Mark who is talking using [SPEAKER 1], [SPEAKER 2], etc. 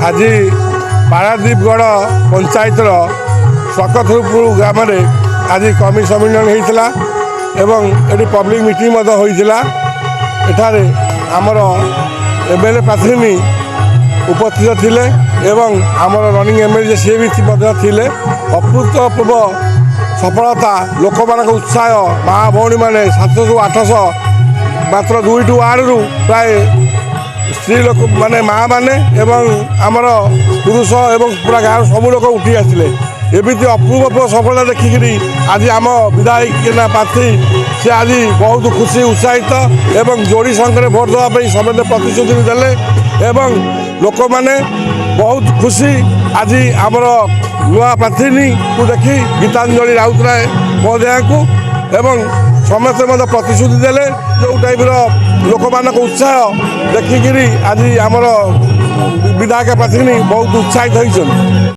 [SPEAKER 1] आज पारादीपगढ़ पंचायतर सकथपुर ग्राम आज कमिटी सम्मेलन होता एवं ये पब्लिक मीटिंग होता एठारे आमर एमएलए प्रार्थी उपस्थित थिले एवं आमर रनिंग एमएलए सी भी थिले। अभूतपूर्व सफलता लोक मान उत्साह माँ भौणी मैंने 700 ରୁ 800 मात्र 2 वार्ड रु प्राय स्त्री लोक माने माँ मैंने एवं आमर पुरुष एवं पूरा गाँव सब लोक उठी आसते एमती अपूर्व सफलता देखिकी आज आम विधायक प्रार्थी से आज बहुत खुशी उत्साहित एवं जोड़ी संख्या भोट देवाई समस्त प्रतिश्रुति देले एवं लोक मैंने बहुत खुशी आज आमर नुआ प्रार्थी को देखी गीतांजलि राउतराय महोदया को एवं समस्ते मत प्रतिश्रुति देले जो टाइप लोक मान उत्साह देखिकी आज आमर विधायक प्रार्थी बहुत उत्साहित होती।